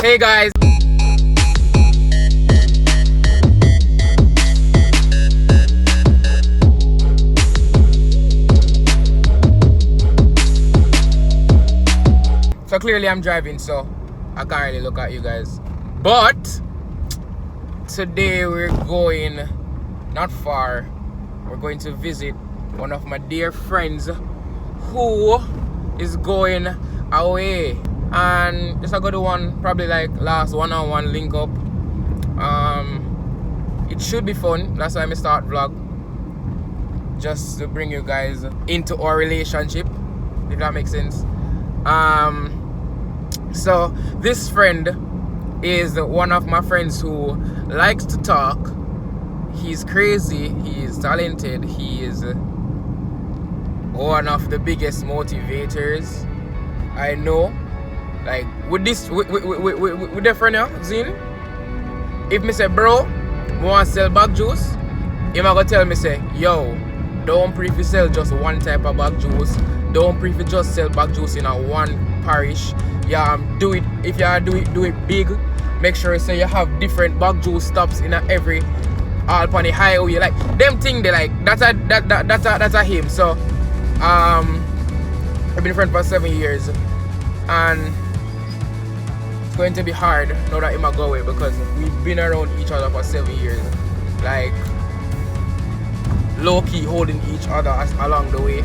Hey guys. So clearly I'm driving, so I can't really look at you guys. But today we're going not far. We're going to visit one of my dear friends who is going away. And it's a good one, probably like last one-on-one link up. It should be fun. That's why I start vlog. Just to bring you guys into our relationship, if that makes sense. So this friend is one of my friends who likes to talk. He's crazy, he is talented, he is one of the biggest motivators I know. Like with the friend here, Zin, if me say bro, I want to sell bag juice, he might go tell me say, yo, don't prefer sell just one type of bag juice. Don't prefer just sell bag juice in a one parish. Yeah, do it. If you do it big. Make sure you say you have different bag juice stops in every all upon the highway. Like them thing they like. That's a him. So I've been friends for 7 years, and it's going to be hard now that he might go away because we've been around each other for 7 years. Like low key holding each other along the way,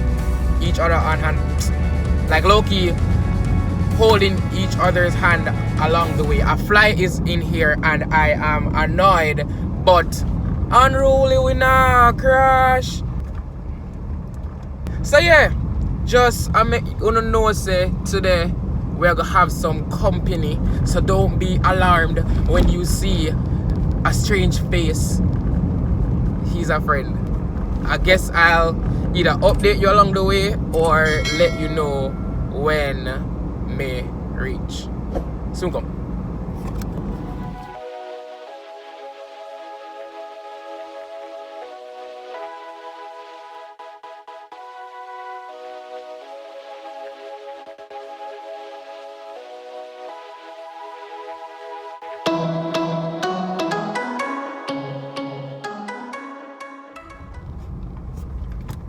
each other on hand, like low key holding each other's hand along the way. A fly is in here and I am annoyed, but unruly we not crash. So yeah, just I make you know say today we're gonna have some company, so don't be alarmed when you see a strange face. He's a friend. I guess I'll either update you along the way or let you know when may reach. Soon come.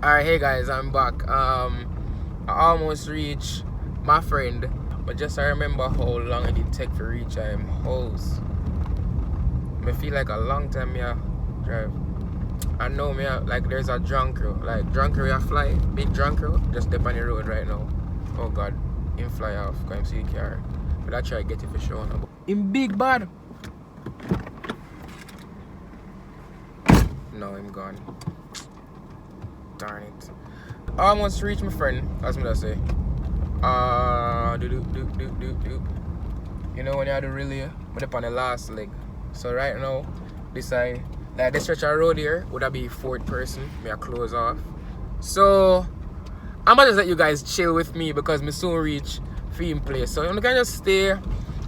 Alright, hey guys, I'm back. I almost reached my friend, but just I remember how long it did take to reach him house. I feel like a long time I drive. I know me like there's a drunk crew. Like drunk crew I fly, big drunk crew, just step on the road right now. Oh god, him fly off, come see the car. But I try to get it for sure now. Him big bad. No, him gone. Darn it. I almost reached my friend, that's what I say. You know when you had to relay, but up on the last leg. So right now, this side, like this stretch of road here, would that be fourth person? May I close off. So I'm gonna just let you guys chill with me because me soon reach film place. So you can just stay. I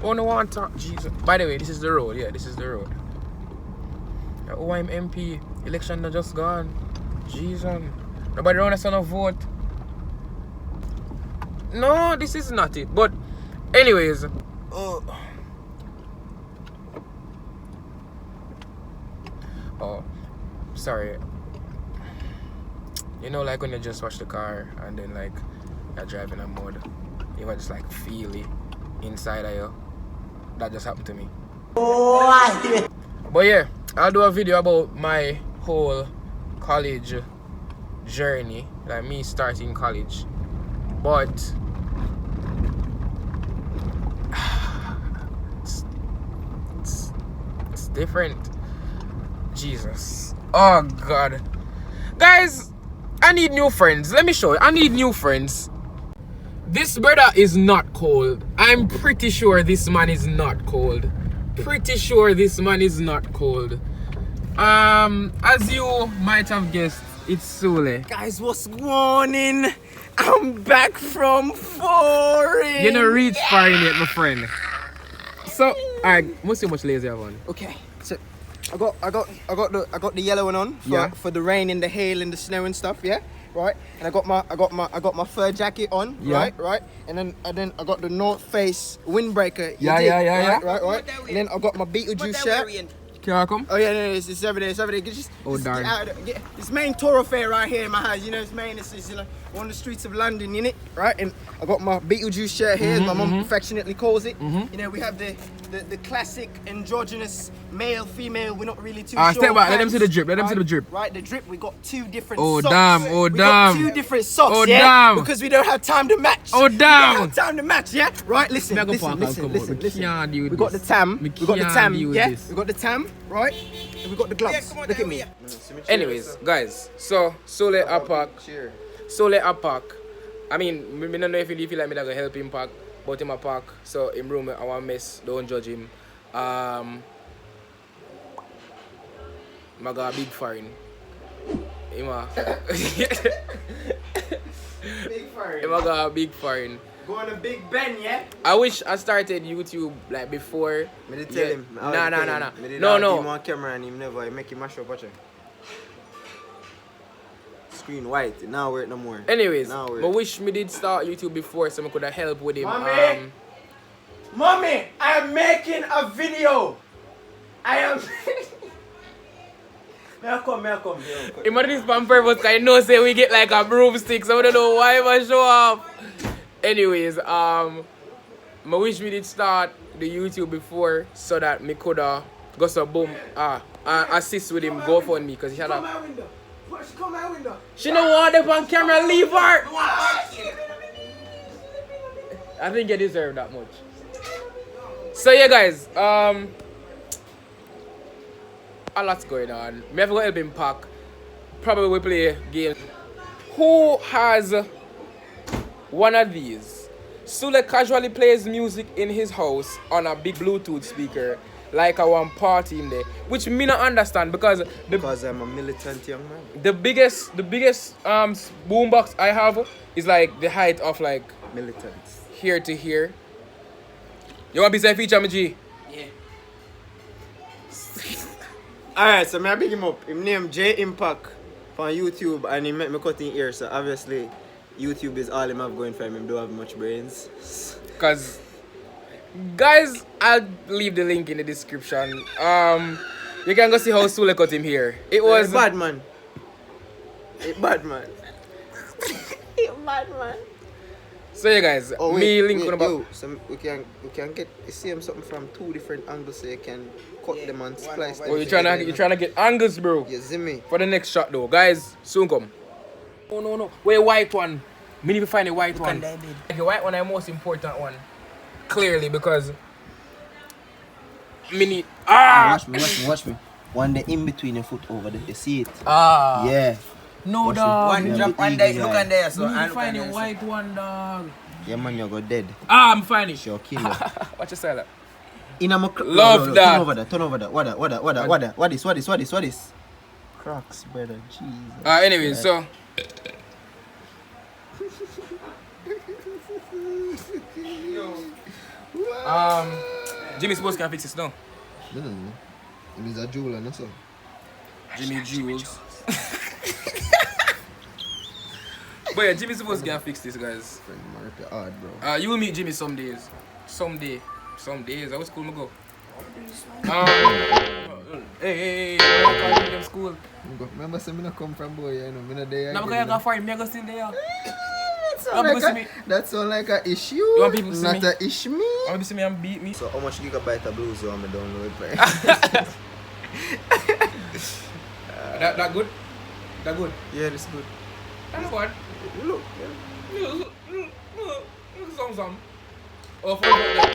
don't want to talk. Jesus. By the way, this is the road. Yeah, this is the road. Oh, I'm MP. Election not just gone. Jesus. Nobody around us on a vote. No, this is not it. But anyways, oh, sorry. You know, like when you just wash the car and then like you're driving a mud, you might just like feel it inside of you. That just happened to me. But yeah, I'll do a video about my whole college journey, like me starting college. But it's different. Jesus. Oh god. Guys, I need new friends. Let me show you. I need new friends. This brother is not cold. I'm pretty sure this man is not cold. Pretty sure this man is not cold. As you might have guessed, it's Sule. Guys, what's going on? I'm back from foreign. You know, reach far in it, my friend. So, alright, must see how much laser you have on. Okay, so I got the yellow one on for the rain and the hail and the snow and stuff, yeah? right? And I got my fur jacket on, Yeah. right? And then I got the North Face windbreaker. Yeah. Right. And then I got my Beetlejuice shirt. Can I come? Oh yeah, no, it's every day. Just darn. get out of this main thoroughfare right here in my house. You know, it's main. It's you know, on the streets of London, in it, right? And I got my Beetlejuice shirt here, as my mum affectionately calls it. You know, we have the classic androgynous male, female. We're not really too sure. Step back. Let them see the drip. Let them see the drip. Right, the drip. We got two different Oh socks. damn. Oh We damn. got two different socks. Oh yeah? damn. Because we don't have time to match. Oh We damn. don't have time to match. Yeah. Right. Listen. Mega Listen. Park, Listen. come on. Listen. We Listen. can't deal with We got the this. tam. We We got the can't tam. deal with Yeah. this. We got the tam. Right. And we got the gloves. Look at me. Anyways, guys, so Sule a pack. Sule a pack. I mean, me don't know if he feel like me that gonna help him pack, but him a pack. So him room I want mess. Don't judge him. I got a big foreign. Him a Big fire. him a got a big foreign. Go on a Big Ben, yeah? I wish I started YouTube like before. Me did tell him. Nah. Me did No, give him no. on camera and him never make him mash up, watch it. Screen white, it now work no more. Anyways, Now I work. wish me did start YouTube before so I could have helped with him. Mommy! Mommy, I am making a video. I am. May I come. Him on this on purpose because I know say we get like a broomstick, so I don't know why I show up. Anyways, I wish we did start the YouTube before so that me coulda go so boom assist with him go for me because he had Come a my window. Come my window. she don't want them on camera, leave her. I think you deserve that much. So yeah guys, a lot's going on. Me have to go help him pack. Probably we play games. Who has one of these? Sule casually plays music in his house on a big Bluetooth speaker like I want party in there, which me not understand because Because I'm a militant young man. the biggest boombox I have is like the height of like Militant. here to here. You want to be say feature me G? Yeah. Alright, so I big him up. Him name J Impact on YouTube and he make me cut in ear, so obviously YouTube is all him have going for him. Him don't have much brains. Cause guys, I'll leave the link in the description. You can go see how Sule cut him here. It was bad man. Bad man. so yeah guys, me link on about yo, so we can get see him something from two different angles so you can cut them and splice them. oh, you're trying to get angles, bro. You see me? For the next shot though. Guys, soon come. Oh no. Wait, white one. Me need to find a white one. The white one is the most important one. Clearly because me need Watch me. One day in between your foot over there, you see it? yeah. Yeah. No Watch dog. it. Me Drop one day, look on there, need to find a white one, dog. Yeah man, you go dead. I'm finding. She'll kill you. Watch your style. In a Love that. Turn over that. What is? Crocs, brother. Jesus. Anyways, so Jimmy Sports can fix this now. No. It is a jeweler, no so. Jimmy Jules. But yeah, Jimmy Sports can fix this, guys. Friend, man, rip your hard, bro. You will meet Jimmy some days. Some days. I was school, me go. Hey, I can't them school. Remember, say me not come from boy, you know, me not there. Now because you got foreign, me I go still there. That sound like a issue. You want people to see not me? a issue me. I want to see me and beat me. So how much gigabyte of blues you want me download? That good? That good? Yeah, it's good. That's what? Look, Some. Oh, for that.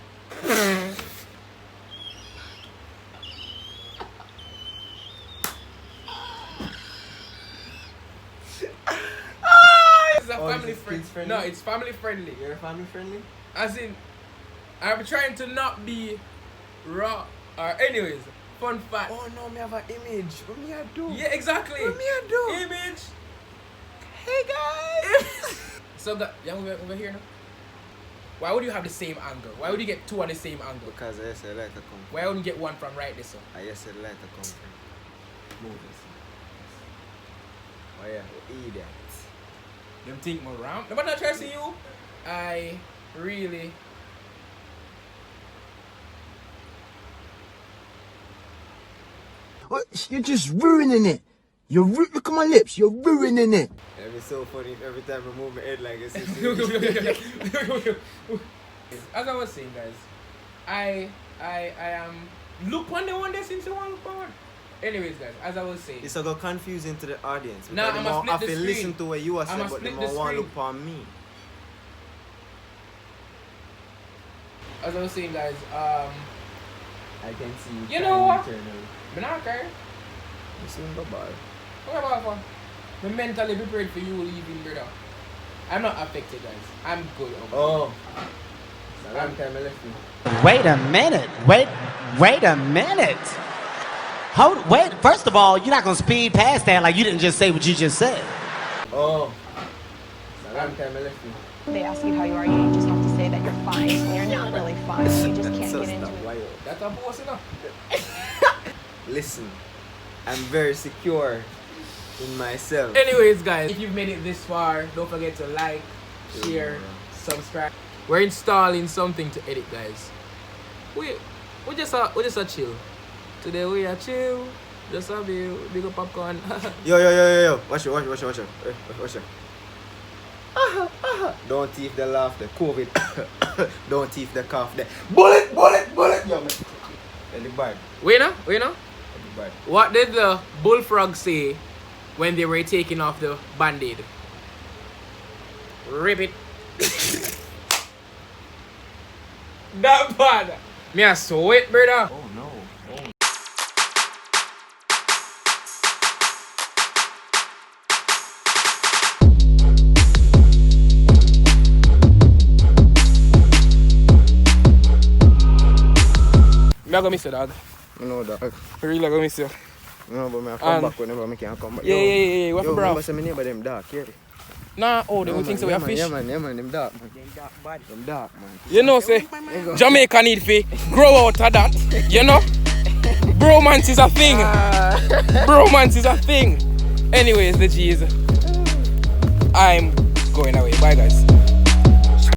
It's a family friendly. No, it's family friendly. You're family friendly? As in, I'm trying to not be raw. Anyways, fun fact. Oh no, me have an image. What me I do? Yeah, exactly. What me I do? Image. Hey guys. So, yeah, over here now. Why would you have the same angle? Why would you get two on the same angle? Because I said light to come. Why wouldn't you get one from right this one? I said light to come from. Move this. Oh yeah, idiot. Them think more round. But not try to see you. I really. What? You're just ruining it. Look at my lips. You're ruining it. It'd be so funny if every time I move my head like this. As I was saying, guys, I am look on the one there since you want power. Anyways, guys, as I was saying, It's a got confusing to the audience. Nah, Because I'ma they split the have to listen screen. to what you are saying, I'ma but they split the want to screen. look on me. as I was saying, guys, I can see You know what? eternally. I'm not care. You soon go by. What about fun? I'm mentally prepared for you leaving, brother. I'm not affected, guys. I'm good. Oh. It's a long time I left you. Wait a minute. Wait a minute. Wait. First of all, you're not gonna speed past that like you didn't just say what you just said. Oh. It's a long time I left you. They ask you how you are, you just have to say that you're fine when you're not really fine. You just can't So get into stop. it. Why you- That's a boss enough. Listen, I'm very secure in myself. Anyways, guys, if you've made it this far, don't forget to like, share, subscribe. We're installing something to edit, guys. We just a chill. Today we are chill. Just a big up popcorn. Yo. Watch it. Watch it. Don't thief the laughter. COVID. Don't thief the cough. The bullet. Yo, man. Really bad. Wait now. Really bad. What did the bullfrog say when they were taking off the band-aid? Rip it. That bad. Me I saw it, brother. Oh no. Me I gonna miss you, dog. No, dog. I really gonna miss you. No, but I come And- back whenever I can come back. Yeah. What Yo, for, bro? remember say my neighbor them dark, yeah? Nah, oh, they will think so we are fish. Yeah, man, them dark, man. Them dark, man. You know, say, Jamaica need to grow out of that. You know? Bromance is a thing. Bromance is a thing. Anyways, the G's. I'm going away. Bye, guys.